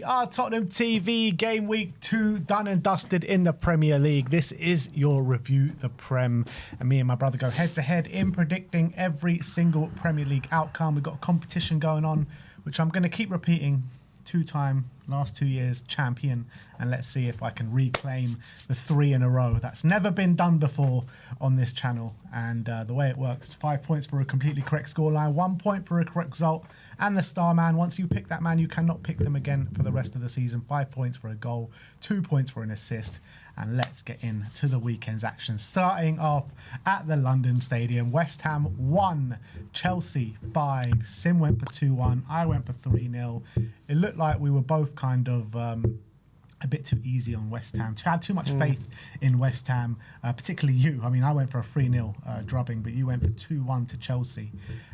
Tottenham TV, game week 2 done and dusted in the Premier League. This is your review, the Prem, and me and my brother go head to head in predicting every single Premier League outcome. We've got a competition going on, which I'm going to keep repeating. 2-time, last 2 years champion, and let's see if I can reclaim the 3 in a row. That's never been done before on this channel, and the way it works, 5 points for a completely correct scoreline, 1 point for a correct result, and the star man. Once you pick that man, you cannot pick them again for the rest of the season. 5 points for a goal, 2 points for an assist, and let's get into the weekend's action. Starting off at the London Stadium, West Ham 1, Chelsea 5. Sim went for 2-1, I went for 3-0. It looked like we were both kind of a bit too easy on West Ham. I had too much faith in West Ham, particularly you. I mean, I went for a 3-0 drubbing, but you went for 2-1 to Chelsea.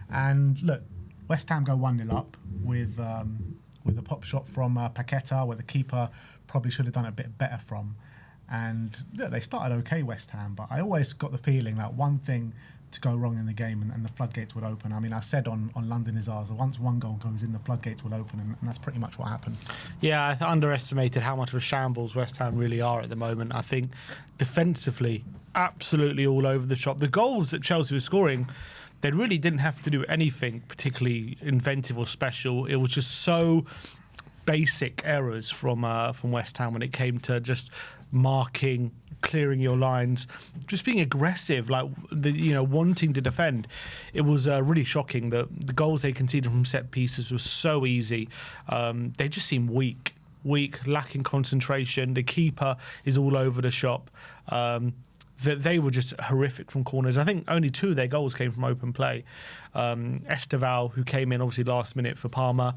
And look, West Ham go 1-0 up with a pop shot from Paqueta, where the keeper probably should have done a bit better from. And look, they started okay, West Ham, but I always got the feeling that one thing to go wrong in the game and the floodgates would open. I mean, I said on London is ours, once one goal goes in, the floodgates will open, and that's pretty much what happened. Yeah, I underestimated how much of a shambles West Ham really are at the moment. I think defensively, absolutely all over the shop. The goals that Chelsea was scoring, they really didn't have to do anything particularly inventive or special. It was just so basic errors from West Ham when it came to just marking, clearing your lines, just being aggressive, like wanting to defend. It was really shocking that the goals they conceded from set pieces was so easy. They just seem weak, lacking concentration. The keeper is all over the shop. They were just horrific from corners. I think only 2 of their goals came from open play. Esteval, who came in obviously last minute for Parma,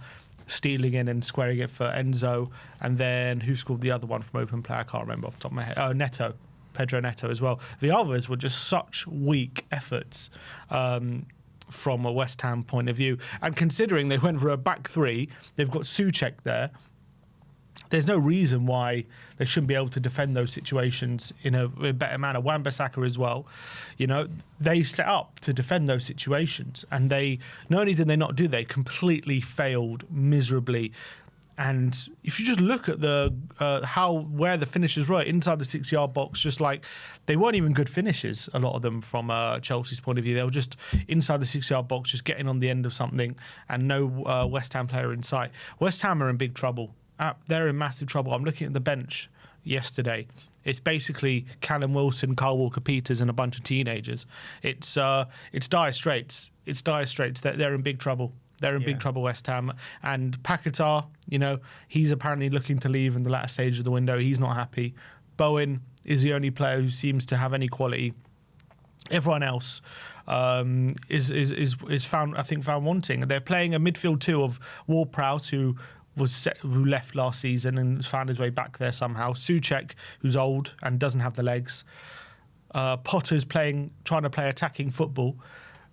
stealing in and squaring it for Enzo, and then who scored the other one from open play? I can't remember off the top of my head. Oh, Neto, Pedro Neto as well. The others were just such weak efforts from a West Ham point of view. And considering they went for a back 3, they've got Souček there. There's no reason why they shouldn't be able to defend those situations in a better manner. Wan-Bissaka as well. They set up to defend those situations, and they not only did they not do, they completely failed miserably. And if you just look at the where the finishes were inside the 6-yard box, just like they weren't even good finishes, a lot of them from Chelsea's point of view. They were just inside the 6-yard box, just getting on the end of something, and no West Ham player in sight. West Ham are in big trouble. They're in massive trouble. I'm looking at the bench yesterday. It's basically Callum Wilson, Kyle Walker-Peters, and a bunch of teenagers. It's dire straits. It's dire straits. They're in big trouble. They're in big trouble, West Ham. And Paqueta, he's apparently looking to leave in the latter stage of the window. He's not happy. Bowen is the only player who seems to have any quality. Everyone else is found wanting. They're playing a midfield 2 of Ward-Prowse, who left last season and has found his way back there somehow. Souček, who's old and doesn't have the legs. Potter's trying to play attacking football,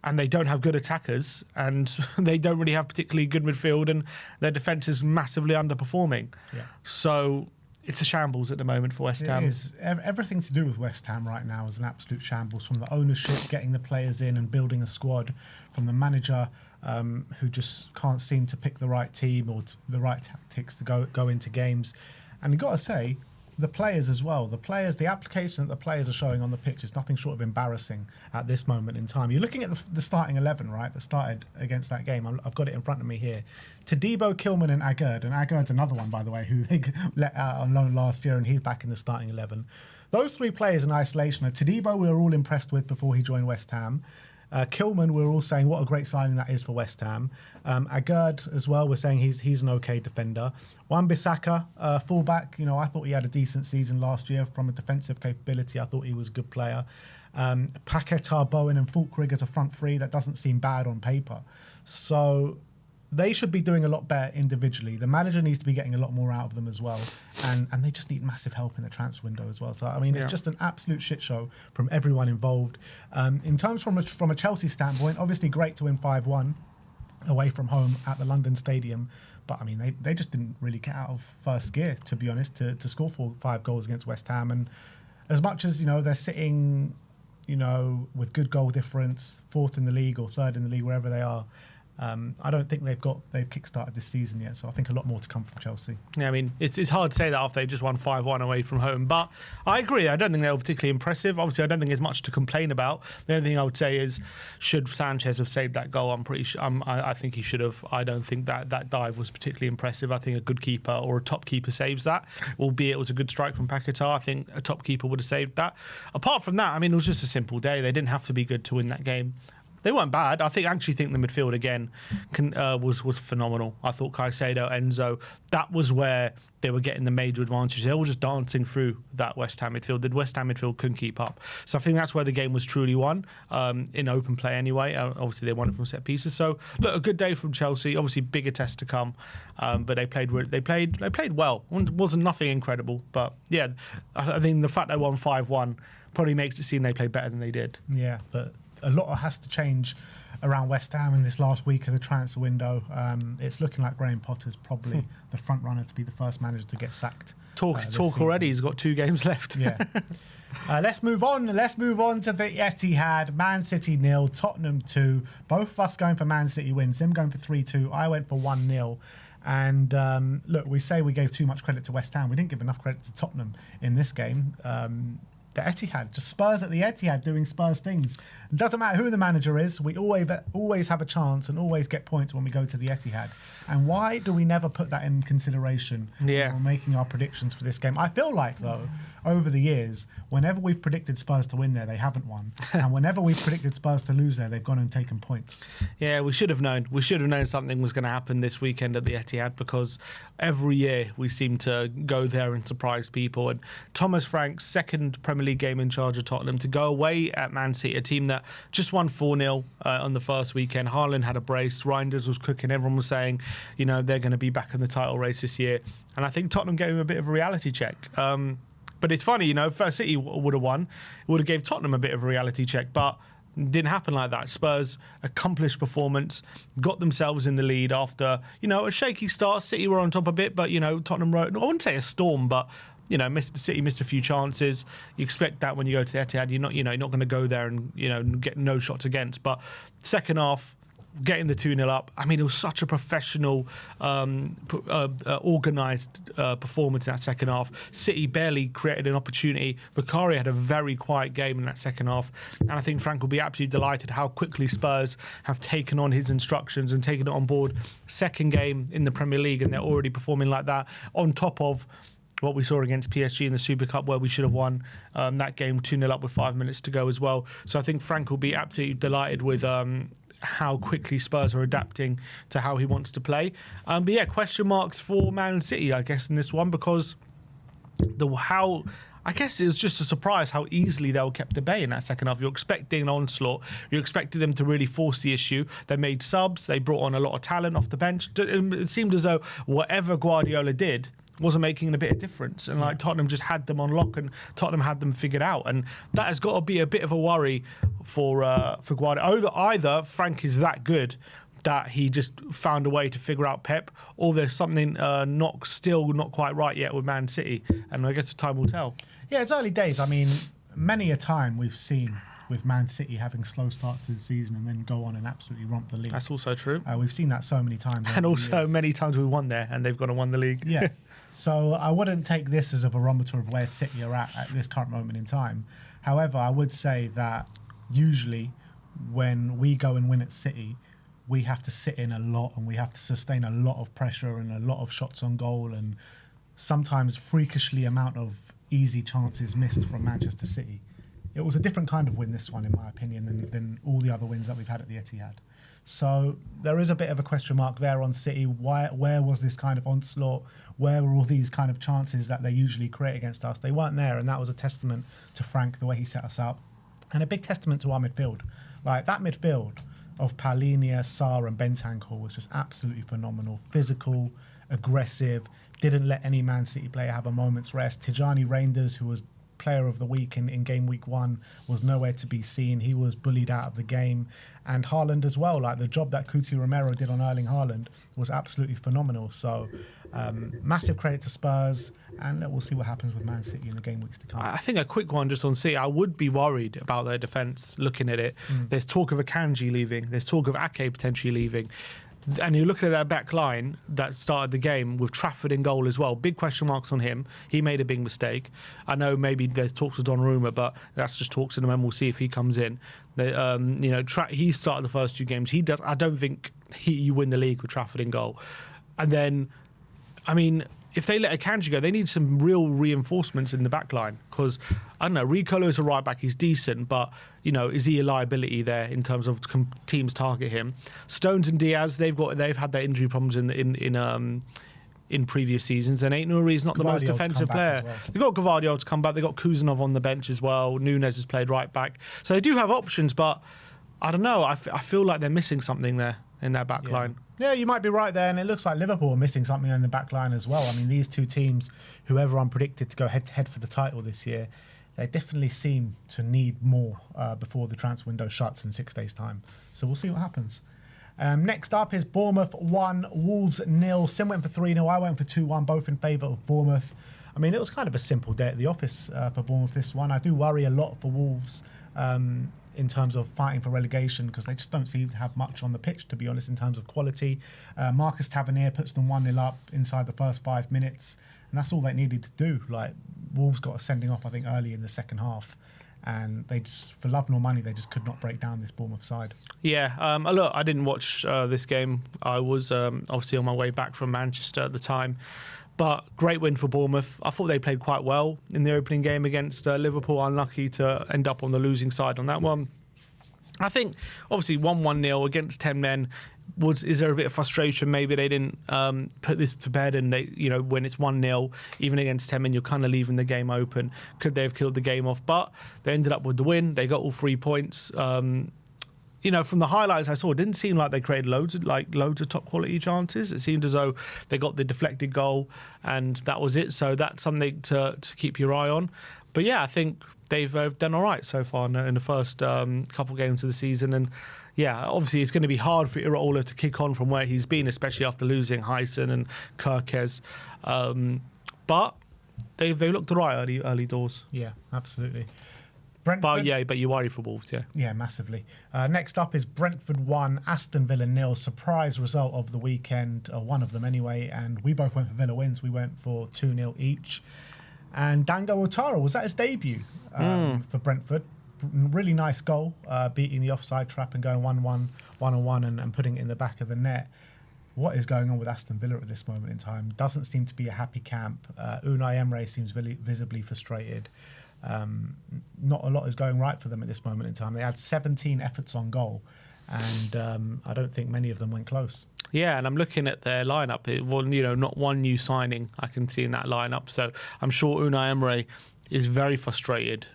and they don't have good attackers, and they don't really have particularly good midfield, and their defence is massively underperforming. Yeah. So it's a shambles at the moment for West Ham. It is. Everything to do with West Ham right now is an absolute shambles, from the ownership, getting the players in and building a squad, from the manager who just can't seem to pick the right team or the right tactics to go into games. And you've got to say, the players as well. The application that the players are showing on the pitch is nothing short of embarrassing at this moment in time. You're looking at the starting 11, right, that started against that game. I've got it in front of me here. Todibo, Kilman and Agard. And Agard's another one, by the way, who they let out on loan last year, and he's back in the starting 11. Those 3 players in isolation. Todibo we were all impressed with before he joined West Ham. Kilman, we're all saying what a great signing that is for West Ham. Agard as well, we're saying he's an okay defender. Wan-Bissaka, fullback, I thought he had a decent season last year from a defensive capability. I thought he was a good player. Paqueta, Bowen and Fulkrig as a front 3, that doesn't seem bad on paper. So they should be doing a lot better individually. The manager needs to be getting a lot more out of them as well. And they just need massive help in the transfer window as well. So, I mean, it's just an absolute shit show from everyone involved. In terms from a Chelsea standpoint, obviously great to win 5-1 away from home at the London Stadium. But, I mean, they just didn't really get out of first gear, to be honest, to score 5 goals against West Ham. And as much as, they're sitting, with good goal difference, 4th in the league or 3rd in the league, wherever they are, I don't think they've kick-started this season yet, so I think a lot more to come from Chelsea. Yeah, I mean, it's hard to say that after they just won 5-1 away from home, but I agree. I don't think they were particularly impressive. Obviously, I don't think there's much to complain about. The only thing I would say is, should Sanchez have saved that goal? I'm pretty sure. I think he should have. I don't think that dive was particularly impressive. I think a good keeper or a top keeper saves that, albeit it was a good strike from Paquetá. I think a top keeper would have saved that. Apart from that, I mean, it was just a simple day. They didn't have to be good to win that game. They weren't bad. I actually think the midfield again was phenomenal. I thought Caicedo, Enzo, that was where they were getting the major advantage. They were just dancing through that West Ham midfield. The West Ham midfield couldn't keep up. So I think that's where the game was truly won, in open play anyway. Obviously, they won it from set pieces. So look, a good day from Chelsea. Obviously, bigger test to come, but they played well. It wasn't nothing incredible, but yeah, I think the fact they won 5-1 probably makes it seem they played better than they did. Yeah, but a lot has to change around West Ham in this last week of the transfer window. It's looking like Graham Potter's probably the front runner to be the first manager to get sacked. Talk already. He's got 2 games left. Yeah. Let's move on. Let's move on to the Etihad. Man City 0, Tottenham 2. Both of us going for Man City wins. Him going for 3-2. I went for 1-0. And look, we say we gave too much credit to West Ham. We didn't give enough credit to Tottenham in this game. The Etihad, just Spurs at the Etihad doing Spurs things. It doesn't matter who the manager is, we always have a chance and always get points when we go to the Etihad. And why do we never put that in consideration when we're making our predictions for this game? I feel like, though, over the years, whenever we've predicted Spurs to win there, they haven't won. And whenever we've predicted Spurs to lose there, they've gone and taken points. Yeah, we should have known. We should have known something was going to happen this weekend at the Etihad, because every year we seem to go there and surprise people. And Thomas Frank's second Premier League game in charge of Tottenham, to go away at Man City, a team that just won 4-0 on the first weekend. Haaland had a brace. Reinders was cooking. Everyone was saying, you know, they're going to be back in the title race this year. And I think Tottenham gave him a bit of a reality check. But it's funny, you know, if City would have won, it would have gave Tottenham a bit of a reality check. But it didn't happen like that. Spurs, accomplished performance, got themselves in the lead after, you know, a shaky start. City were on top a bit, but, you know, Tottenham wrote, I wouldn't say a storm, but, you know, City missed a few chances. You expect that when you go to the Etihad. You're not going to go there and, you know, get no shots against. But second half, getting the 2-0 up, I mean, it was such a professional, organised performance in that second half. City barely created an opportunity. Vicario had a very quiet game in that second half. And I think Frank will be absolutely delighted how quickly Spurs have taken on his instructions and taken it on board. Second game in the Premier League, and they're already performing like that, on top of what we saw against PSG in the Super Cup, where we should have won that game 2-0 up with 5 minutes to go as well. So I think Frank will be absolutely delighted with how quickly Spurs are adapting to how he wants to play. But yeah, question marks for Man City, I guess, in this one, because I guess it was just a surprise how easily they were kept at bay in that second half. You're expecting an onslaught. You're expecting them to really force the issue. They made subs. They brought on a lot of talent off the bench. It seemed as though whatever Guardiola did wasn't making a bit of difference, and like Tottenham just had them on lock, and Tottenham had them figured out, and that has got to be a bit of a worry for Guardiola. Either Frank is that good that he just found a way to figure out Pep, or there's something not quite right yet with Man City, and I guess time will tell. Yeah, it's early days. I mean, many a time we've seen with Man City having slow starts to the season and then go on and absolutely romp the league. That's also true. We've seen that so many times. And also many times we won there and they've gone and won the league. Yeah. So I wouldn't take this as a barometer of where City are at this current moment in time. However, I would say that usually when we go and win at City, we have to sit in a lot and we have to sustain a lot of pressure and a lot of shots on goal, and sometimes freakishly amount of easy chances missed from Manchester City. It was a different kind of win, this one, in my opinion, than all the other wins that we've had at the Etihad. So there is a bit of a question mark there on City. Where was this kind of onslaught? Where were all these kind of chances that they usually create against us? They weren't there, and that was a testament to Frank, the way he set us up, and a big testament to our midfield. Like, that midfield of Palhinha, Sarr and Bentancur was just absolutely phenomenal. Physical, aggressive, didn't let any Man City player have a moment's rest. Tijani Reinders, who was player of the week in game week 1 was nowhere to be seen. He was bullied out of the game. And Haaland as well, like the job that Cuti Romero did on Erling Haaland was absolutely phenomenal. So massive credit to Spurs, and we'll see what happens with Man City in the game weeks to come. I think a quick one just on City. I would be worried about their defence looking at it. There's talk of Akanji leaving. There's talk of Ake potentially leaving. And you're looking at that back line that started the game with Trafford in goal as well. Big question marks on him. He made a big mistake. I know maybe there's talks with Donnarumma, but that's just talks in the moment. We'll see if he comes in. He started the first 2 games. He does. I don't think you win the league with Trafford in goal. And then, I mean, if they let Akanji go, they need some real reinforcements in the back line because, I don't know, Ricolo is a right back, he's decent, but, is he a liability there in terms of teams target him? Stones and Diaz, they've had their injury problems in previous seasons, and Ain't Nouri's not the most defensive player. Well. They've got Gvardiol to come back, they've got Kuzanov on the bench as well, Nunes has played right back. So they do have options, but I don't know, I feel like they're missing something there in their back line. Yeah, you might be right there, and it looks like Liverpool are missing something in the back line as well. I mean, these 2 teams, who everyone predicted to go head-to-head for the title this year, they definitely seem to need more before the transfer window shuts in 6 days' time. So we'll see what happens. Next up is Bournemouth 1, Wolves 0. Sim went for 3-0, I went for 2-1, both in favour of Bournemouth. I mean, it was kind of a simple day at the office for Bournemouth this one. I do worry a lot for Wolves in terms of fighting for relegation because they just don't seem to have much on the pitch, to be honest, in terms of quality. Marcus Tavernier puts them 1-0 up inside the first 5 minutes, and that's all they needed to do. Like, Wolves got a sending off, I think, early in the second half, and they just, for love nor money, they just could not break down this Bournemouth side. Yeah, look, I didn't watch this game. I was obviously on my way back from Manchester at the time. But great win for Bournemouth. I thought they played quite well in the opening game against Liverpool. Unlucky to end up on the losing side on that one. I think, obviously, 1-1-0 against 10 men. Is there a bit of frustration? Maybe they didn't put this to bed, and they, when it's 1-0, even against 10 men, you're kind of leaving the game open. Could they have killed the game off? But they ended up with the win. They got all 3 points. From the highlights I saw, it didn't seem like they created loads of top quality chances. It seemed as though they got the deflected goal and that was it. So that's something to keep your eye on. But yeah, I think they've done all right so far in the first couple games of the season. And yeah, obviously it's going to be hard for Iraola to kick on from where he's been, especially after losing Hyson and Kirkes. But they've looked all right early doors. Yeah, absolutely. Brentford, but you worry for Wolves, yeah. Yeah, massively. Next up is Brentford 1, Aston Villa 0. Surprise result of the weekend, one of them anyway, and we both went for Villa wins. We went for 2-0 each. And Dango Ouattara, was that his debut for Brentford? Really nice goal, beating the offside trap and going 1-1 and putting it in the back of the net. What is going on with Aston Villa at this moment in time? Doesn't seem to be a happy camp. Unai Emery seems visibly frustrated. Not a lot is going right for them at this moment in time. They had 17 efforts on goal, and I don't think many of them went close. Yeah, and I'm looking at their lineup. Not one new signing I can see in that lineup. So I'm sure Unai Emery is very frustrated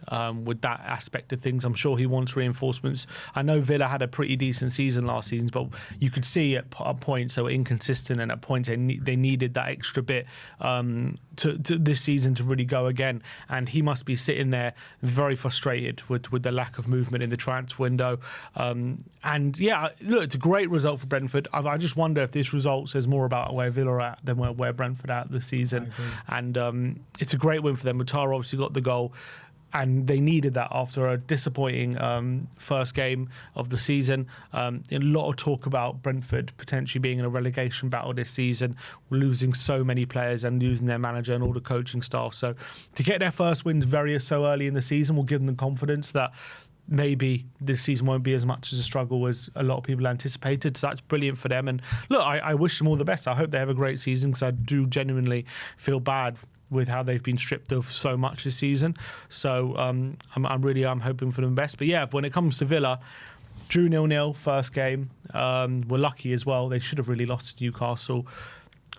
with that aspect of things. I'm sure he wants reinforcements. I know Villa had a pretty decent season last season, but you could see at points they were inconsistent, and at points they needed that extra bit to this season to really go again. And he must be sitting there very frustrated with the lack of movement in the transfer window. And yeah, look, it's a great result for Brentford. I just wonder if this result says more about where Villa are at than where Brentford are at this season. And it's a great win for them. Ouattara obviously got the goal, and they needed that after a disappointing first game of the season. A lot of talk about Brentford potentially being in a relegation battle this season, losing so many players and losing their manager and all the coaching staff. So to get their first wins so early in the season will give them confidence that maybe this season won't be as much as a struggle as a lot of people anticipated. So that's brilliant for them. And look, I wish them all the best. I hope they have a great season, because I do genuinely feel bad with how they've been stripped of so much this season. So I'm hoping for them best. But yeah, when it comes to Villa, drew 0-0 first game. Were lucky as well. They should have really lost to Newcastle.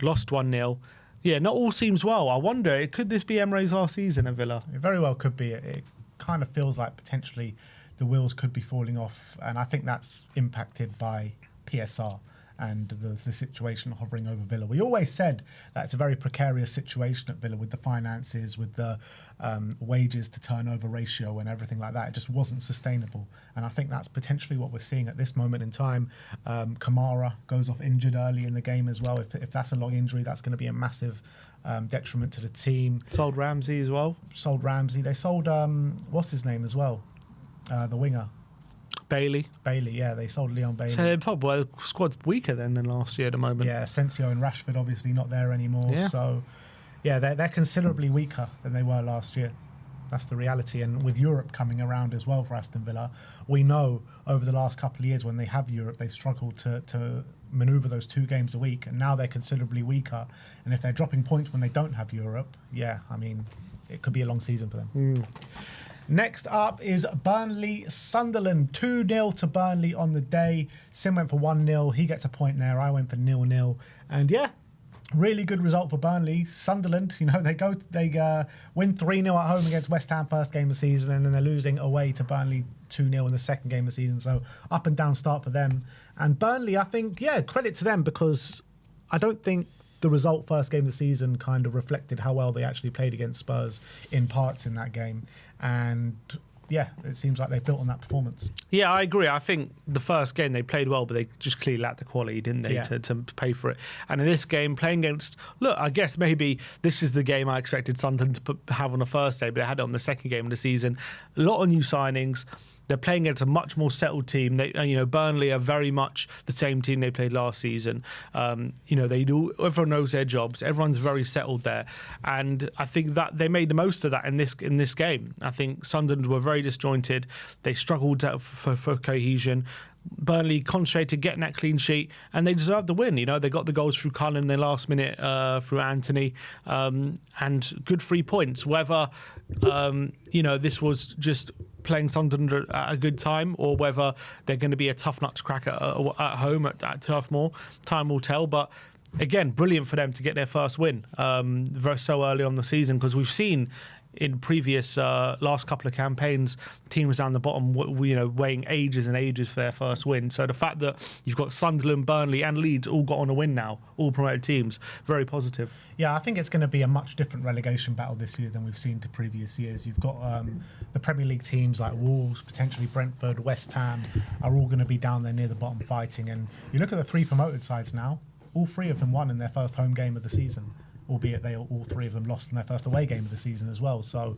Lost 1-0. Yeah, not all seems well. I wonder, could this be Emery's last season at Villa? It very well could be. It kind of feels like potentially the wheels could be falling off, and I think that's impacted by PSR and the situation hovering over Villa. We always said that it's a very precarious situation at Villa with the finances, with the wages to turnover ratio and everything like that. It just wasn't sustainable. And I think that's potentially what we're seeing at this moment in time. Kamara goes off injured early in the game as well. If that's a long injury, that's going to be a massive detriment to the team. Sold Ramsey as well. Sold Ramsey. They sold, what's his name as well? The winger. Bailey, yeah, they sold Leon Bailey. So probably the squad's weaker than last year at the moment. Yeah, Asensio and Rashford obviously not there anymore. Yeah. So, yeah, they're considerably weaker than they were last year. That's the reality. And with Europe coming around as well for Aston Villa, we know over the last couple of years when they have Europe, they struggled to manoeuvre those 2 games a week. And now they're considerably weaker. And if they're dropping points when they don't have Europe, yeah, I mean, it could be a long season for them. Next up is Burnley Sunderland. 2-0 to Burnley on the day. Sim went for 1-0. He gets a point there. I went for 0-0. And yeah, really good result for Burnley. Sunderland, they win 3-0 at home against West Ham first game of the season, and then they're losing away to Burnley 2-0 in the second game of the season. So up and down start for them. And Burnley, I think, yeah, credit to them, because I don't think the result first game of the season kind of reflected how well they actually played against Spurs in parts in that game. And yeah, it seems like they built on that performance. Yeah, I agree. I think the first game they played well, but they just clearly lacked the quality, didn't they, to pay for it. And in this game, playing against, I guess maybe this is the game I expected Sunderland to have on the first day, but they had it on the second game of the season. A lot of new signings. They're playing against a much more settled team. They, Burnley are very much the same team they played last season. They do. Everyone knows their jobs. Everyone's very settled there, and I think that they made the most of that in this game. I think Sunderland were very disjointed. They struggled for cohesion. Burnley concentrated getting that clean sheet, and they deserved the win. They got the goals through Cullen in the last minute through Anthony, and good 3 points. Whether this was just playing Sunderland at a good time, or whether they're going to be a tough nut to crack at home at Turf Moor, time will tell. But again, brilliant for them to get their first win so early on the season, because we've seen in previous last couple of campaigns, teams down the bottom, waiting ages and ages for their first win. So the fact that you've got Sunderland, Burnley and Leeds all got on a win now, all promoted teams, very positive. Yeah, I think it's going to be a much different relegation battle this year than we've seen to previous years. You've got the Premier League teams like Wolves, potentially Brentford, West Ham, are all going to be down there near the bottom fighting. And you look at the 3 promoted sides now, all 3 of them won in their first home game of the season, albeit all 3 of them lost in their first away game of the season as well. So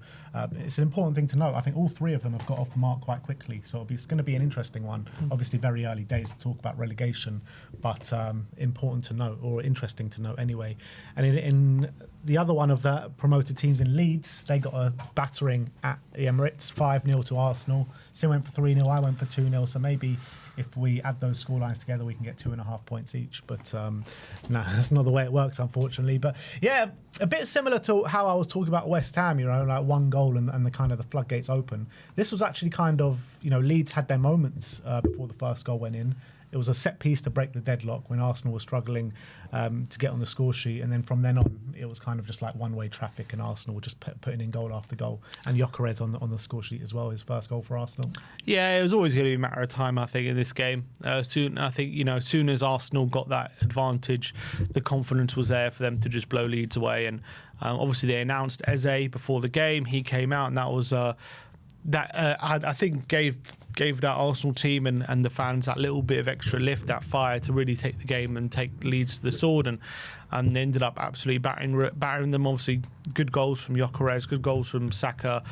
it's an important thing to note. I think all 3 of them have got off the mark quite quickly. So it's going to be an interesting one. Obviously, very early days to talk about relegation, but important to note, or interesting to note anyway. And in the other one of the promoted teams in Leeds, they got a battering at the Emirates, 5-0 to Arsenal. Sim went for 3-0, I went for 2-0. So maybe if we add those scorelines together, we can get 2.5 points each. But no, that's not the way it works, unfortunately. But yeah, a bit similar to how I was talking about West Ham, like 1 goal and the kind of the floodgates open. This was actually kind of, Leeds had their moments before the first goal went in. It was a set piece to break the deadlock when Arsenal was struggling to get on the score sheet. And then from then on, it was kind of just like one-way traffic, and Arsenal were just putting in goal after goal. And Gyökeres on the score sheet as well, his first goal for Arsenal. Yeah, it was always going to be a matter of time, I think, in this game. As soon as Arsenal got that advantage, the confidence was there for them to just blow Leeds away. And obviously they announced Eze before the game. He came out, and that was... I think gave that Arsenal team and the fans that little bit of extra lift, that fire to really take the game and take Leeds to the sword, and they ended up absolutely battering them. Obviously, good goals from Gyökeres, good goals from Saka,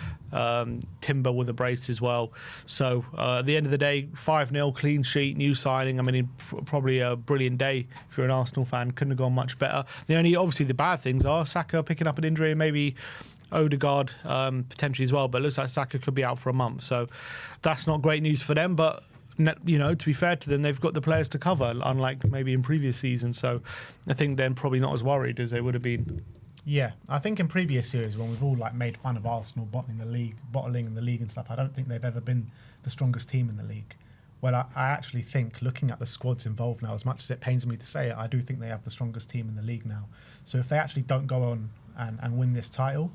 Timber with a brace as well. So at the end of the day, 5-0, clean sheet, new signing. I mean, probably a brilliant day if you're an Arsenal fan. Couldn't have gone much better. Obviously the bad things are Saka picking up an injury, and maybe Odegaard potentially as well, but it looks like Saka could be out for a month, so that's not great news for them. But to be fair to them, they've got the players to cover, unlike maybe in previous seasons. So I think they're probably not as worried as they would have been. Yeah, I think in previous years when we've all made fun of Arsenal bottling in the league and stuff, I don't think they've ever been the strongest team in the league. Well, I actually think, looking at the squads involved now, as much as it pains me to say it, I do think they have the strongest team in the league now. So if they actually don't go on and win this title,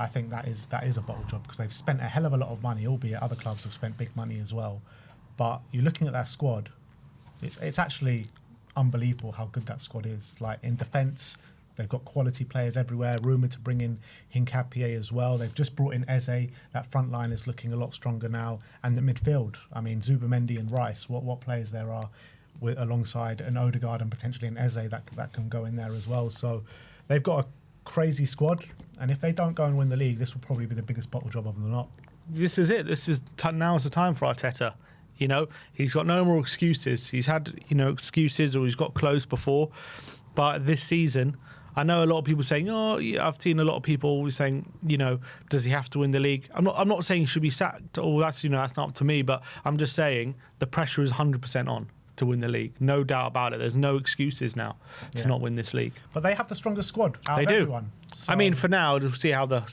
I think that is a bottle job, because they've spent a hell of a lot of money, albeit other clubs have spent big money as well. But you're looking at that squad, it's actually unbelievable how good that squad is. Like in defence, they've got quality players everywhere. Rumour to bring in Hincapie as well. They've just brought in Eze. That front line is looking a lot stronger now. And the midfield, I mean, Zubimendi and Rice, what players there are alongside an Odegaard and potentially an Eze that can go in there as well. So they've got a crazy squad. And if they don't go and win the league, this will probably be the biggest bottle job of them lot. This is it. Now's the time for Arteta. You know, he's got no more excuses. He's had, excuses, or he's got close before. But this season, I know a lot of people saying, I've seen a lot of people saying, does he have to win the league? I'm not saying he should be sacked, or that's not up to me, but I'm just saying the pressure is 100% on to win the league. No doubt about it. There's no excuses now to not win this league. But they have the strongest squad out of everyone. So, I mean, for now, to see how the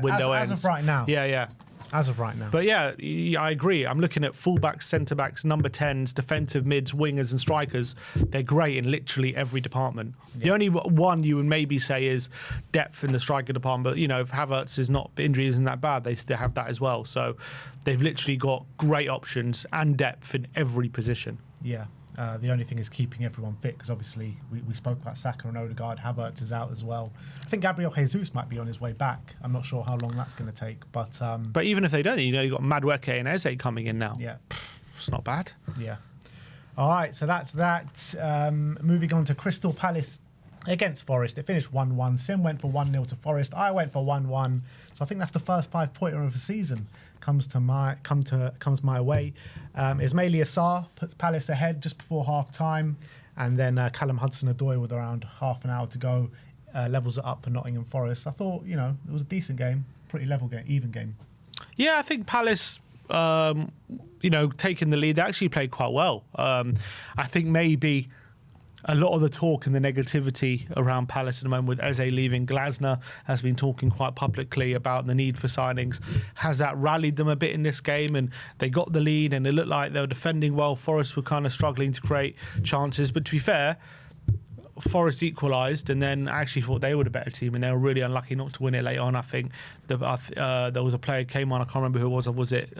window ends. As of right now. Yeah. As of right now. But yeah, I agree. I'm looking at fullbacks, centre-backs, number 10s, defensive mids, wingers and strikers. They're great in literally every department. Yeah. The only one you would maybe say is depth in the striker department. But, if Havertz is not, injury isn't that bad, they still have that as well. So they've literally got great options and depth in every position. Yeah. The only thing is keeping everyone fit, because obviously we spoke about Saka and Odegaard. Havertz is out as well. I think Gabriel Jesus might be on his way back. I'm not sure how long that's going to take. But even if they don't, you've got Madueke and Eze coming in now. Yeah. It's not bad. Yeah. All right, so that's that. Moving on to Crystal Palace against Forest. It finished 1-1. Sim went for 1-0 to Forest. I went for 1-1. So I think that's the first 5-pointer of the season comes my way. Ismaila Sarr puts Palace ahead just before half time, and then Callum Hudson-Odoi with around half an hour to go levels it up for Nottingham Forest. I thought it was a decent game, pretty level game, even game. Yeah, I think Palace, taking the lead, they actually played quite well. I think maybe a lot of the talk and the negativity around Palace at the moment with Eze leaving, Glasner has been talking quite publicly about the need for signings. Has that rallied them a bit in this game? And they got the lead and it looked like they were defending well. Forest were kind of struggling to create chances. But to be fair, Forest equalised and then I actually thought they were the better team and they were really unlucky not to win it late on. I think there was a player came on, I can't remember who it was it...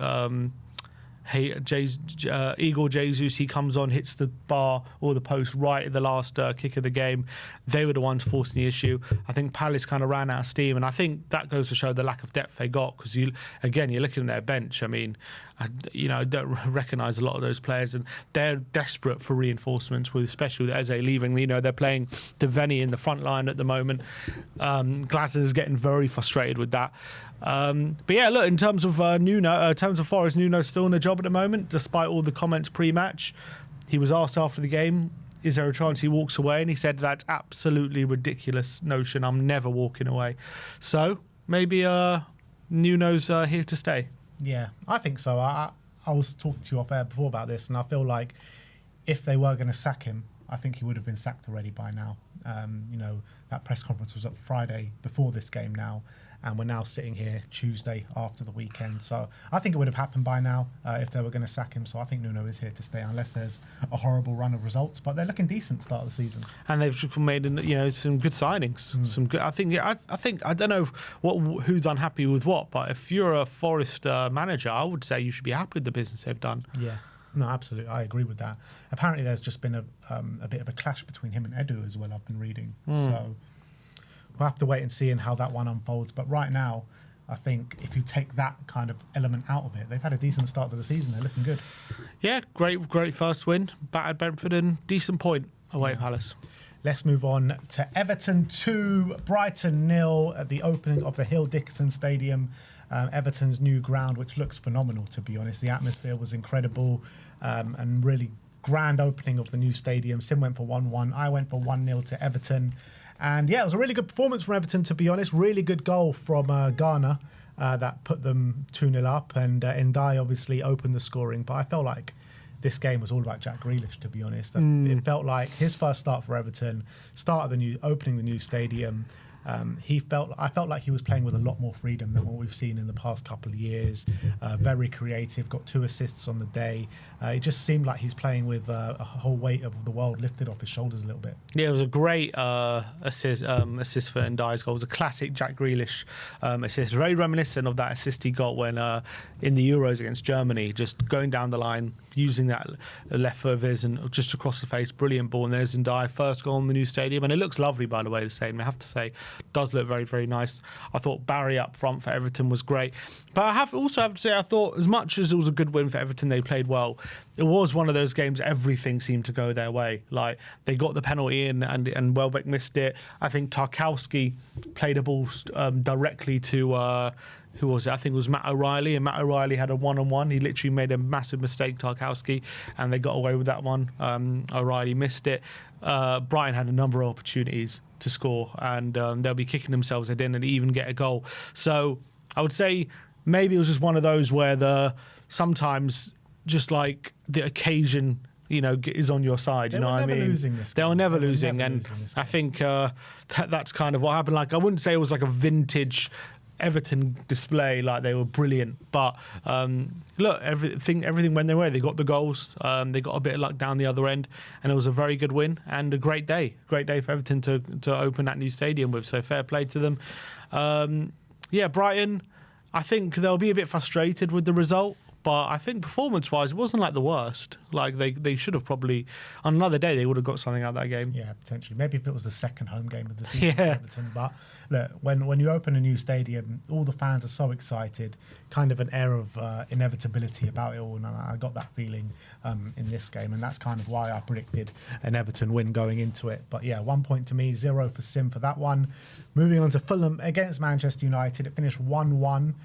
Igor Jesus, he comes on, hits the bar or the post right at the last kick of the game. They were the ones forcing the issue. I think Palace kind of ran out of steam, and I think that goes to show the lack of depth they got, because you're looking at their bench. I mean, I don't recognise a lot of those players, and they're desperate for reinforcements, especially with Eze leaving. They're playing Devaney in the front line at the moment. Glasner's getting very frustrated with that. But yeah, look, in terms of Forest, Nuno's still in the job at the moment, despite all the comments pre-match. He was asked after the game, is there a chance he walks away? And he said, that's absolutely ridiculous notion. I'm never walking away. So maybe Nuno's here to stay. Yeah, I think so. I was talking to you off air before about this, and I feel like if they were going to sack him, I think he would have been sacked already by now. That press conference was up Friday before this game now, and we're now sitting here Tuesday after the weekend. So I think it would have happened by now if they were going to sack him. So I think Nuno is here to stay unless there's a horrible run of results. But they're looking decent start of the season, and they've made some good signings. Some good. I think I don't know who's unhappy with what, but if you're a Forest manager, I would say you should be happy with the business they've done. Yeah. No, absolutely. I agree with that. Apparently, there's just been a bit of a clash between him and Edu as well, I've been reading. So we'll have to wait and see how that one unfolds. But right now, I think if you take that kind of element out of it, they've had a decent start to the season. They're looking good. Yeah, great first win. Battered Brentford and decent point away at Palace. Let's move on to Everton 2, Brighton 0 at the opening of the Hill Dickinson Stadium. Everton's new ground, which looks phenomenal, to be honest. The atmosphere was incredible and really grand opening of the new stadium. Sim went for 1-1. I went for 1-0 to Everton. And yeah, it was a really good performance from Everton, to be honest. Really good goal from Ghana that put them 2-0 up. And Ndiaye obviously opened the scoring. But I felt like this game was all about Jack Grealish, to be honest. It felt like his first start for Everton, opening the new stadium. I felt like he was playing with a lot more freedom than what we've seen in the past couple of years. Very creative, got 2 assists on the day. It just seemed like he's playing with a whole weight of the world lifted off his shoulders a little bit. Yeah, it was a great assist for Ndai's goal. It was a classic Jack Grealish assist, very reminiscent of that assist he got when in the Euros against Germany, just going down the line, using that left foot of his and just across the face, brilliant ball. And there's Ndai, first goal in the new stadium, and it looks lovely, by the way, the stadium, I have to say. Does look very, very nice. I thought Barry up front for Everton was great. But I have to say, I thought as much as it was a good win for Everton, they played well. It was one of those games, everything seemed to go their way. Like, they got the penalty in and Welbeck missed it. I think Tarkowski played a ball directly to... who was it? I think it was Matt O'Reilly, and Matt O'Reilly had a one-on-one. He literally made a massive mistake, Tarkowski, and they got away with that one. O'Reilly missed it. Brighton had a number of opportunities to score, and they'll be kicking themselves they didn't even get a goal. So I would say maybe it was just one of those where sometimes just like the occasion, is on your side. They were never losing, and I think that's kind of what happened. Like, I wouldn't say it was like a vintage Everton display, like they were brilliant, but look, everything went their way. They got the goals, they got a bit of luck down the other end, and it was a very good win and a great day for Everton to open that new stadium with. So fair play to them. Brighton, I think they'll be a bit frustrated with the result. But I think performance-wise, it wasn't like the worst. Like, they should have probably, on another day, they would have got something out of that game. Yeah, potentially. Maybe if it was the second home game of the season for Everton. But look, when you open a new stadium, all the fans are so excited, kind of an air of inevitability about it all. And I got that feeling in this game. And that's kind of why I predicted an Everton win going into it. But yeah, 1 point to me, 0 for Sim for that one. Moving on to Fulham against Manchester United. It finished 1-1.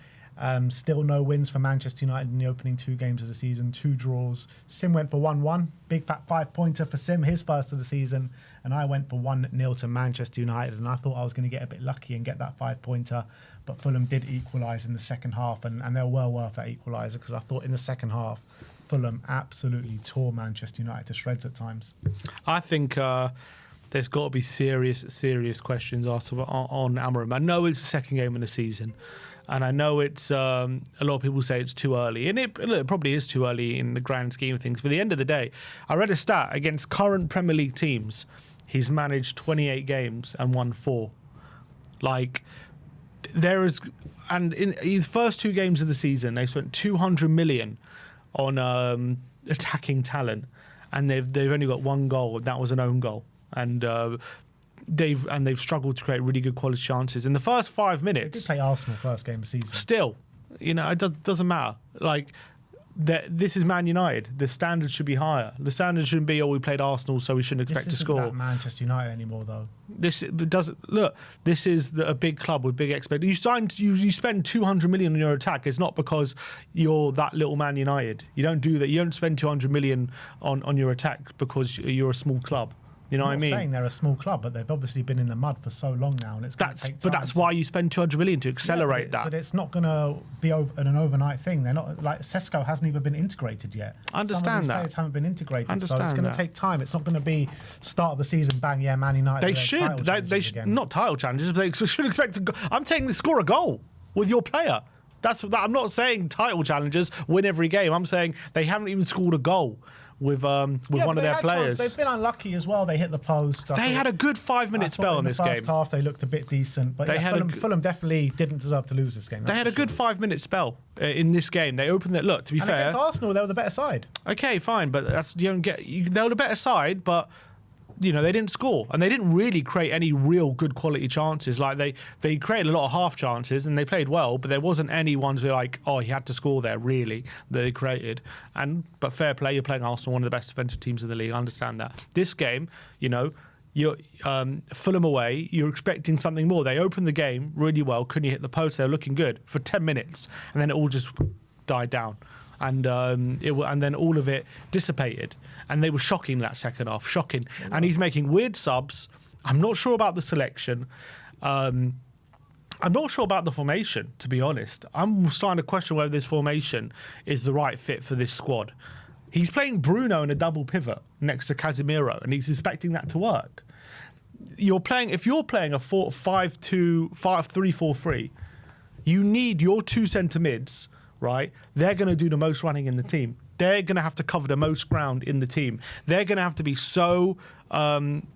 Still no wins for Manchester United in the opening 2 games of the season, 2 draws. Sim went for 1-1, big fat 5-pointer for Sim, his first of the season, and I went for 1-0 to Manchester United, and I thought I was going to get a bit lucky and get that 5-pointer, but Fulham did equalise in the second half, and they were well worth that equaliser, because I thought in the second half, Fulham absolutely tore Manchester United to shreds at times. I think there's got to be serious questions asked on Amorim. I know it's the second game of the season, and I know it's a lot of people say it's too early, and it probably is too early in the grand scheme of things. But at the end of the day, I read a stat against current Premier League teams. He's managed 28 games and won 4. Like, there is, and in his first 2 games of the season, they spent 200 million on attacking talent, and they've only got 1 goal, and that was an own goal. And they've struggled to create really good quality chances in the first 5 minutes. They did play Arsenal first game of the season. Still, it doesn't matter. Like, this is Man United. The standard should be higher. The standard shouldn't be, we played Arsenal, so we shouldn't expect to score. This isn't that Manchester United anymore, though. This is a big club with big expectations. You spend 200 million on your attack. It's not because you're that little Man United. You don't do that. You don't spend 200 million on your attack because you're a small club. You know what I mean? I'm not saying they're a small club, but they've obviously been in the mud for so long now, and it's going to take time. But that's why you spend 200 million to accelerate that. But it's not going to be an overnight thing. They're not, like, Sesko hasn't even been integrated yet. I understand Some of these that. players haven't been integrated, so it's going to take time. It's not going to be start of the season, bang, yeah, Man United. They should not title challenges. They should expect to. I'm saying they score a goal with your player. I'm not saying title challenges win every game. I'm saying they haven't even scored a goal with one of their players. They've been unlucky as well. They hit the post. They had a good 5-minute spell in this game. In the first half, they looked a bit decent, but Fulham definitely didn't deserve to lose this game. They had a good 5-minute spell in this game. They opened it. Look, to be fair, against Arsenal, they were the better side. Okay, fine, but they were the better side, but they didn't score, and they didn't really create any real good quality chances. Like, they created a lot of half chances, and they played well, but there wasn't any ones where he had to score there really that they created. But fair play, you're playing Arsenal, one of the best defensive teams in the league. I understand that. This game, you're Fulham away, you're expecting something more. They opened the game really well, couldn't hit the post. They were looking good for 10 minutes, and then it all just died down. And then all of it dissipated, and they were shocking that second half, shocking. Oh, wow. And he's making weird subs. I'm not sure about the selection. I'm not sure about the formation, to be honest. I'm starting to question whether this formation is the right fit for this squad. He's playing Bruno in a double pivot next to Casemiro, and he's expecting that to work. if you're playing a 5-2-5-3-4-3, you need your two centre mids, right? They're going to do the most running in the team. They're going to have to cover the most ground in the team. They're going to have to be so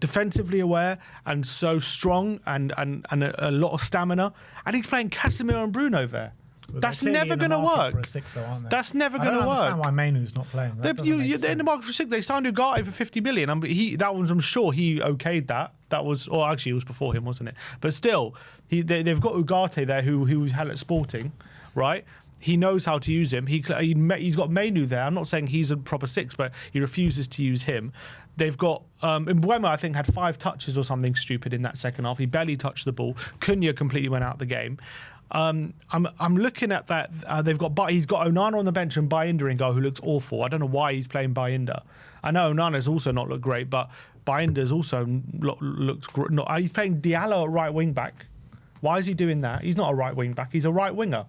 defensively aware and so strong and a lot of stamina. And he's playing Casemiro and Bruno there. Well, that's never going to work. For a six, though, aren't they? That's never going to work. I don't understand why Mainoo's not playing. They're in the market for six. They signed Ugarte for 50 million. I'm sure he okayed that. That was, or actually it was before him, wasn't it? But still, they've got Ugarte there who had at Sporting, right? He knows how to use him. He's got Mainoo there. I'm not saying he's a proper six, but he refuses to use him. They've got Mbeumo, I think, had 5 touches or something stupid in that second half. He barely touched the ball. Cunha completely went out the game. I'm looking at that. He's got Onana on the bench and Bayinda in goal, who looks awful. I don't know why he's playing Bayinda. I know Onana's also not looked great, but Bayinda's also looks great. He's playing Diallo at right wing back. Why is he doing that? He's not a right wing back. He's a right winger.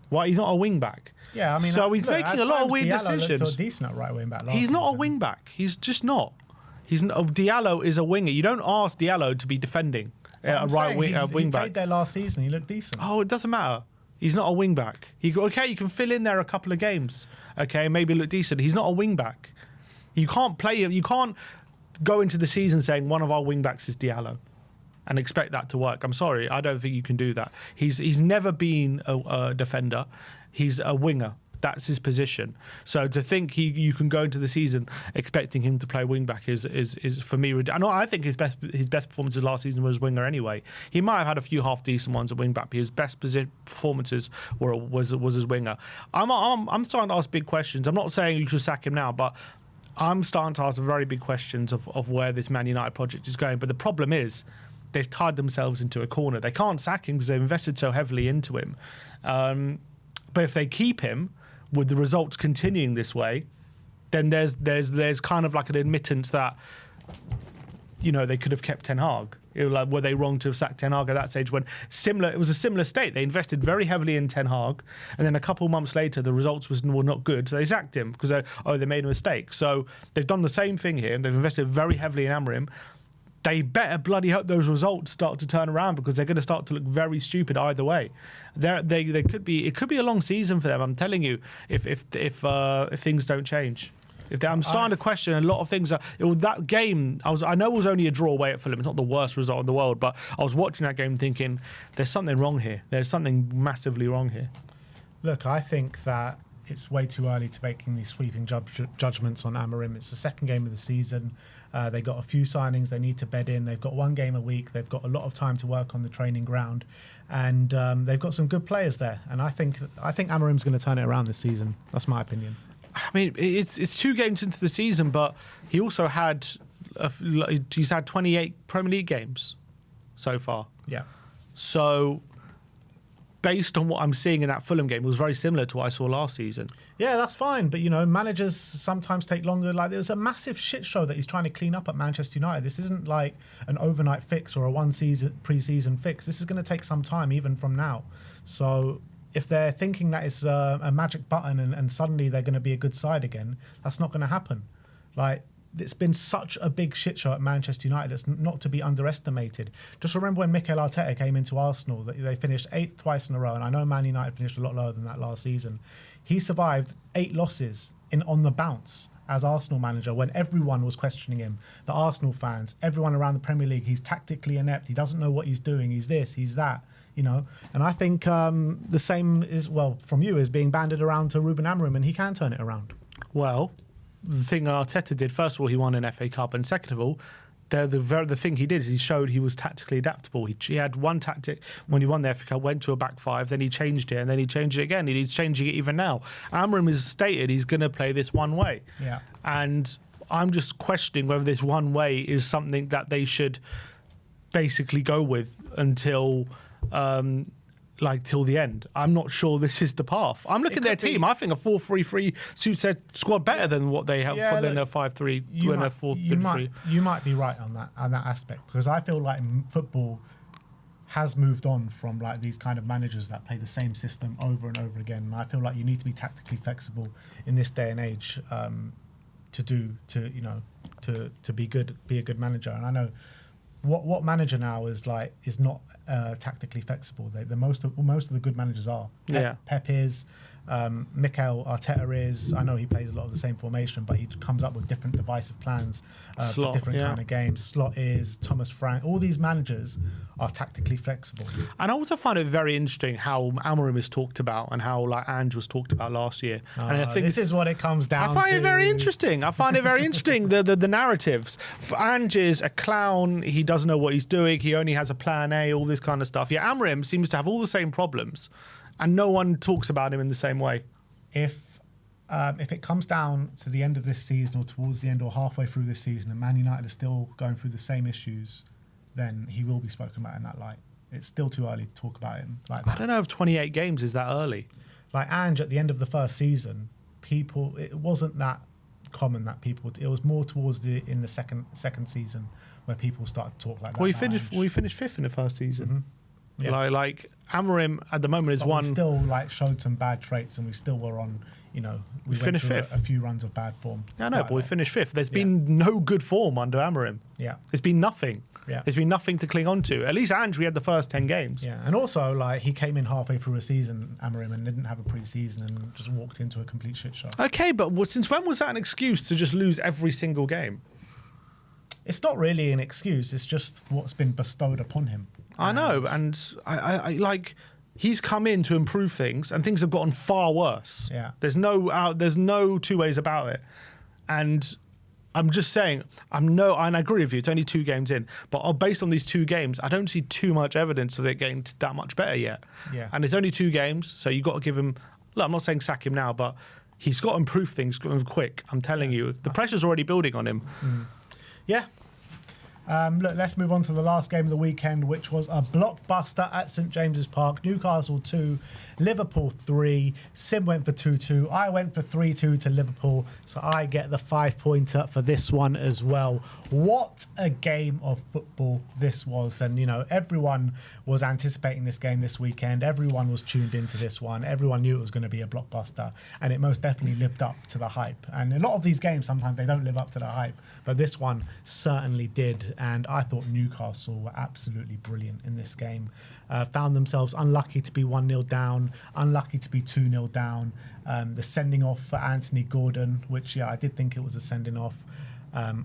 Why? He's not a wing back. Yeah, I mean, so he's making a lot of weird decisions. Looked decent at right wing back. He's not a wing back. He's just not. Diallo is a winger. You don't ask Diallo to be defending a right wing back. He played there last season. He looked decent. Oh, it doesn't matter. He's not a wing back. You can fill in there a couple of games. Okay, maybe look decent. He's not a wing back. You can't play him. You can't go into the season saying one of our wing backs is Diallo and expect that to work. I'm sorry, I don't think you can do that. He's never been a defender. He's a winger. That's his position. So to think you can go into the season expecting him to play wing back is for me. I think his best performances last season was winger anyway. He might have had a few half decent ones at wing back, but his best performances was as winger. I'm starting to ask big questions. I'm not saying you should sack him now, but I'm starting to ask very big questions of where this Man United project is going. But the problem is, they've tied themselves into a corner. They can't sack him because they've invested so heavily into him. But if they keep him, with the results continuing this way, then there's kind of like an admittance that, they could have kept Ten Hag. Were they wrong to have sacked Ten Hag at that stage when it was a similar state? They invested very heavily in Ten Hag, and then a couple months later the results were not good, so they sacked him because they made a mistake. So they've done the same thing here. They've invested very heavily in Amorim. They better bloody hope those results start to turn around, because they're going to start to look very stupid either way. It could be a long season for them. I'm telling you, if things don't change. I'm starting to question a lot of things. That game, I know it was only a draw away at Fulham. It's not the worst result in the world, but I was watching that game thinking, there's something wrong here. There's something massively wrong here. Look, I think that it's way too early to making these sweeping judgments on Amorim. It's the second game of the season. They got a few signings they need to bed in. They've got one game a week. They've got a lot of time to work on the training ground, and they've got some good players there. And I think Amorim's going to turn it around this season. That's my opinion. I mean, it's 2 games into the season, but he also he's had 28 Premier League games so far. Yeah. So, based on what I'm seeing in that Fulham game, it was very similar to what I saw last season. Yeah, that's fine. But, managers sometimes take longer. Like, there's a massive shit show that he's trying to clean up at Manchester United. This isn't like an overnight fix or a pre-season fix. This is going to take some time, even from now. So if they're thinking that it's a magic button and suddenly they're going to be a good side again, that's not going to happen. Like, it's been such a big shit show at Manchester United. It's not to be underestimated. Just remember when Mikel Arteta came into Arsenal, that they finished 8th twice in a row, and I know Man United finished a lot lower than that last season. He survived 8 losses on the bounce as Arsenal manager when everyone was questioning him. The Arsenal fans, everyone around the Premier League, he's tactically inept. He doesn't know what he's doing. He's this, he's that. And I think the same is being banded around to Ruben Amorim, and he can turn it around. Well, the thing Arteta did, first of all, he won an FA Cup, and second of all, the thing he did is he showed he was tactically adaptable. He had one tactic when he won the FA Cup, went to a back 5, then he changed it, and then he changed it again. He's changing it even now. Amorim has stated he's going to play this one way. Yeah. And I'm just questioning whether this one way is something that they should basically go with until till the end. I'm not sure this is the path. I'm looking at their team. I think a 4-3-3 suits their squad better than what they have than a 5-3 when a 4-3-3. You might be right on that aspect, because I feel like football has moved on from like these kind of managers that play the same system over and over again. And I feel like you need to be tactically flexible in this day and age to be a good manager. And I know what manager now is not tactically flexible. Most of the good managers are. Pep is. Mikel Arteta is. I know he plays a lot of the same formation, but he comes up with different divisive plans for different kind of games. Slot is, Thomas Frank. All these managers are tactically flexible. And I also find it very interesting how Amorim is talked about and how Ange was talked about last year. And I think this is what it comes down to. I find it very interesting. The narratives. Ange is a clown. He doesn't know what he's doing. He only has a plan A, all this kind of stuff. Yeah, Amorim seems to have all the same problems. And no one talks about him in the same way. If it comes down to the end of this season or towards the end or halfway through this season and Man United are still going through the same issues, then he will be spoken about in that light. It's still too early to talk about him like that. I don't know if 28 games is that early. Like Ange at the end of the first season, it wasn't that common that it was more towards in the second season where people started to talk like that. Well, he finished fifth in the first season. Mm-hmm. Yeah. Like Amorim at the moment is but one. We still showed some bad traits, and we still were on. We finished fifth. A few runs of bad form. I know, but we finished fifth. There's been no good form under Amorim. Yeah, there's been nothing. Yeah, there's been nothing to cling on to. At least Ange, we had the first 10 games. Yeah, and also he came in halfway through a season, Amorim, and didn't have a pre-season and just walked into a complete shit show. Okay, but since when was that an excuse to just lose every single game? It's not really an excuse. It's just what's been bestowed upon him. I know, and I like he's come in to improve things, and things have gotten far worse. Yeah, there's no two ways about it, and I'm just saying and I agree with you. It's only 2 games in, but based on these 2 games, I don't see too much evidence of it getting that much better yet. Yeah, and it's only 2 games, so you got to give him. Look, I'm not saying sack him now, but he's got to improve things quick. I'm telling you, the pressure's already building on him. Yeah. Look, let's move on to the last game of the weekend, which was a blockbuster at St James's Park. Newcastle 2, Liverpool 3. Sim went for 2-2. I went for 3-2 to Liverpool, so I get the 5-pointer for this one as well. What a game of football this was. And, everyone was anticipating this game this weekend. Everyone was tuned into this one. Everyone knew it was going to be a blockbuster, and it most definitely lived up to the hype. And a lot of these games, sometimes they don't live up to the hype, but this one certainly did. And I thought Newcastle were absolutely brilliant in this game. Found themselves unlucky to be 1-0 down, unlucky to be 2-0 down. The sending off for Anthony Gordon, which, I did think it was a sending off.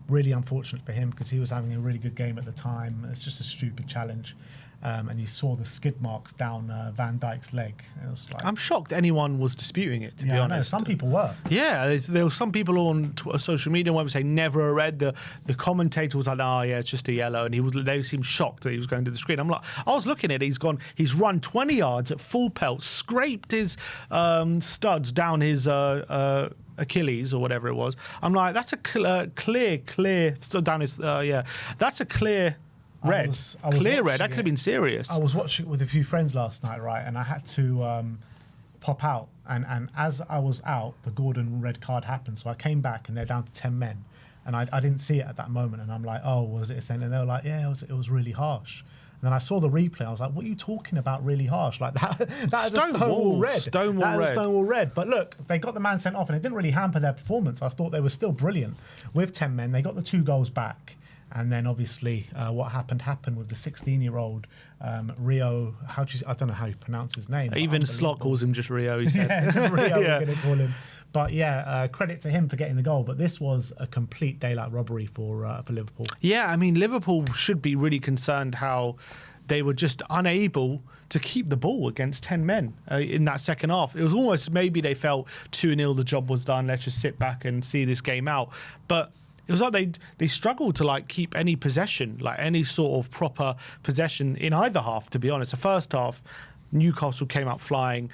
Really unfortunate for him because he was having a really good game at the time. It's just a stupid challenge. And you saw the skid marks down Van Dijk's leg. It was like, I'm shocked anyone was disputing it, to be honest. I know, some people were. Yeah, there were some people on social media where we say never a red. The commentator was like, "Oh yeah, it's just a yellow," and they seemed shocked that he was going to the screen. I'm like, I was looking at it. He's run 20 yards at full pelt, scraped his studs down his Achilles or whatever it was. I'm like, that's a clear down his that's a clear. Red. Clear red. That could have been serious. I was watching it with a few friends last night, right? And I had to pop out. And as I was out, the Gordon red card happened. So I came back and they're down to 10 men. And I didn't see it at that moment. And I'm like, oh, was it a sentence? And they were like, yeah, it was really harsh. And then I saw the replay. I was like, what are you talking about really harsh? Like that is a Stonewall red. That is a Stonewall red. But look, they got the man sent off and it didn't really hamper their performance. I thought they were still brilliant. With 10 men, they got the 2 goals back. And then obviously what happened with the 16-year-old Rio. I don't know how you pronounce his name. Even Slot calls him just Rio, he said. Yeah, just Rio, we're going to call him. But yeah, credit to him for getting the goal. But this was a complete daylight robbery for Liverpool. Yeah, I mean, Liverpool should be really concerned how they were just unable to keep the ball against 10 men in that second half. It was almost maybe they felt 2-0, the job was done, let's just sit back and see this game out. But it was like they struggled to keep any possession, any sort of proper possession in either half, to be honest. The first half, Newcastle came out flying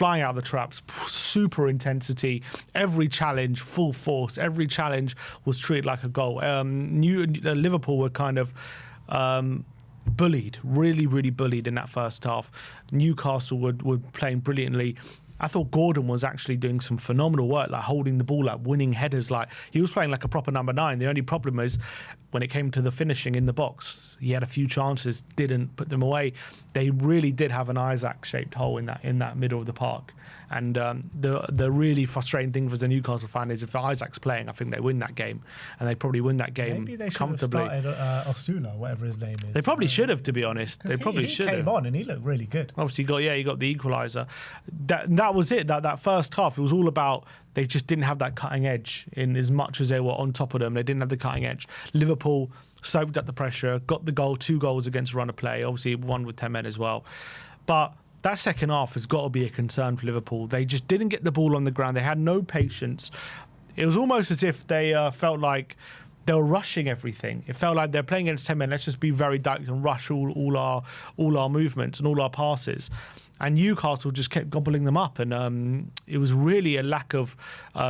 out of the traps, super intensity, every challenge, full force, every challenge was treated like a goal. Liverpool were kind of bullied, really, really bullied in that first half. Newcastle were playing brilliantly. I thought Gordon was actually doing some phenomenal work, like holding the ball up, winning headers. Like he was playing like a proper number 9. The only problem is when it came to the finishing in the box, he had a few chances, didn't put them away. They really did have an Isaac-shaped hole in that middle of the park. And the really frustrating thing for the Newcastle fan is if Isaac's playing, I think they win that game, and they probably win that game Maybe they should comfortably. have started Osuna, whatever his name is. They probably should have, to be honest. They probably should have. He came on and he looked really good. Obviously, he got the equaliser. That was it. That first half, it was all about they just didn't have that cutting edge. In as much as they were on top of them, they didn't have the cutting edge. Liverpool soaked up the pressure, got the goal, 2 goals against a run of play. Obviously, one with 10 men as well, but that second half has got to be a concern for Liverpool. They just didn't get the ball on the ground. They had no patience. It was almost as if they felt like they were rushing everything. It felt like they're playing against 10 men. Let's just be very direct and rush all our movements and all our passes. And Newcastle just kept gobbling them up, and it was really a lack of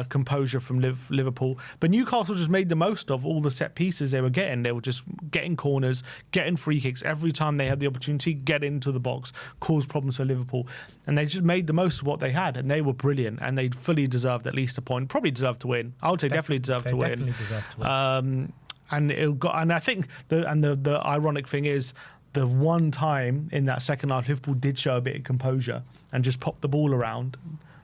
composure from Liverpool. But Newcastle just made the most of all the set pieces they were getting. They were just getting corners, getting free kicks every time they had the opportunity, get into the box, cause problems for Liverpool. And they just made the most of what they had, and they were brilliant, and they fully deserved at least a point. Probably deserved to win. I would say definitely deserved to win. Definitely deserved to win. And I think the ironic thing is, the one time in that second half, Liverpool did show a bit of composure and just popped the ball around,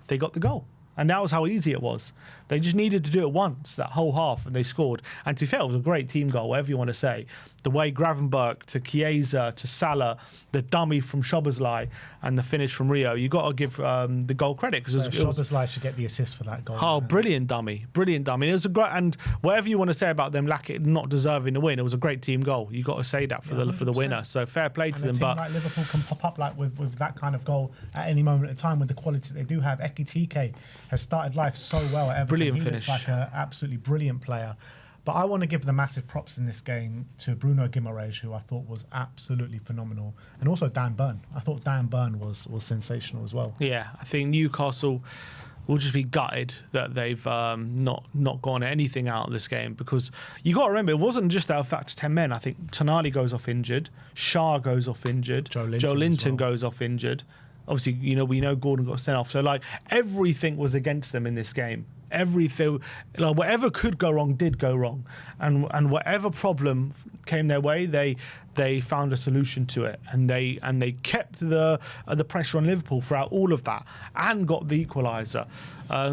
they got the goal. And that was how easy it was. They just needed to do it once, that whole half, and they scored. And to be fair, it was a great team goal, whatever you want to say. The way Gravenberch to Chiesa to Salah, the dummy from Szoboszlai, and the finish from Rio, you got to give the goal credit. Because Szoboszlai should get the assist for that goal. Oh, brilliant dummy. Brilliant dummy. It was a great, and whatever you want to say about them not deserving to win, it was a great team goal. You got to say that for the winner. So fair play to them. But like Liverpool can pop up like with that kind of goal at any moment in time with the quality they do have. Ekitike has started life so well at Everton. Brilliant he finish. Looks like an absolutely brilliant player. But I want to give the massive props in this game to Bruno Guimaraes, who I thought was absolutely phenomenal, and also Dan Burn. I thought Dan Burn was sensational as well. Yeah, I think Newcastle will just be gutted that they've not gone anything out of this game, because you got to remember, it wasn't just out of fact 10 men. I think Tonali goes off injured, Shah goes off injured, Joe Linton goes off injured. Obviously, we know Gordon got sent off. So like everything was against them in this game. Everything, like whatever could go wrong did go wrong, and whatever problem came their way, they found a solution to it, and they kept the pressure on Liverpool throughout all of that, and got the equaliser.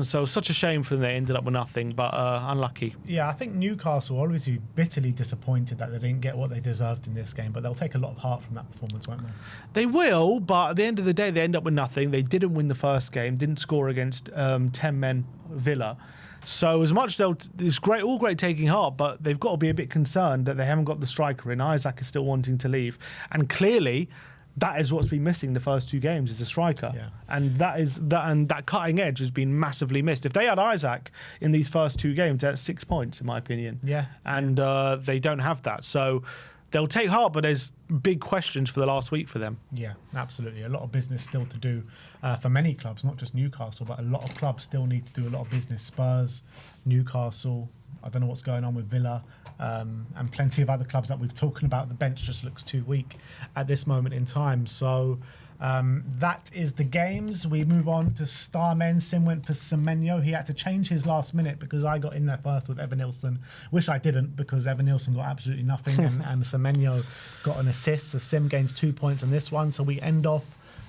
So such a shame for them they ended up with nothing, but unlucky. Yeah, I think Newcastle will obviously be bitterly disappointed that they didn't get what they deserved in this game, but they'll take a lot of heart from that performance, won't they? They will, but at the end of the day, they end up with nothing. They didn't win the first game, didn't score against 10 men Villa. So as much it's great, all great taking heart, but they've got to be a bit concerned that they haven't got the striker in. Isaac is still wanting to leave, and clearly that is what's been missing the first 2 games is a striker. Yeah. And that cutting edge has been massively missed. If they had Isaac in these first 2 games, they're at 6 points in my opinion. Yeah. And they don't have that. So they'll take heart, but there's big questions for the last week for them. Yeah, absolutely. A lot of business still to do for many clubs, not just Newcastle, but a lot of clubs still need to do a lot of business. Spurs, Newcastle, I don't know what's going on with Villa, and plenty of other clubs that we've talking about. The bench just looks too weak at this moment in time. So that is the games. We move on to star men. Sim went for Semenyo. He had to change his last minute because I got in there first with Evan Nilsson. Wish I didn't, because Evan Nilsson got absolutely nothing and Semenyo got an assist. So Sim gains 2 points on this one. So we end off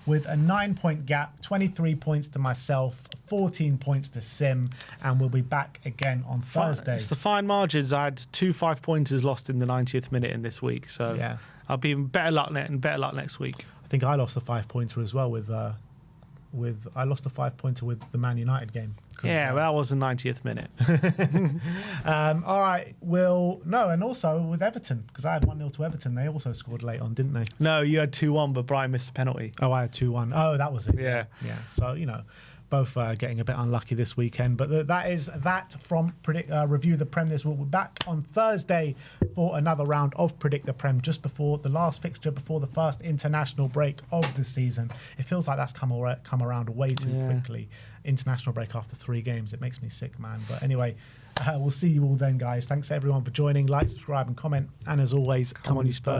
with a 9-point gap, 23 points to myself, 14 points to Sim, and we'll be back again on Thursday. It's the fine margins. I had 2 5-pointers lost in the 90th minute in this week, so yeah. I'll be in better luck next week. I think I lost a 5-pointer as well with I lost a 5-pointer with the Man United game. Yeah, that was the 90th minute. All right, and also with Everton, because I had 1-0 to Everton. They also scored late on, didn't they? No, you had 2-1, but Brian missed a penalty. Oh, I had 2-1. Oh, that was it. Yeah. So, both getting a bit unlucky this weekend. But that is that from Review the Prem. We'll be back on Thursday for another round of Predict the Prem, just before the last fixture, before the first international break of the season. It feels like that's come around way too quickly. International break after 3 games. It makes me sick, man. But anyway, we'll see you all then, guys. Thanks everyone for joining. Like, subscribe and comment. And as always, come on you Spurs.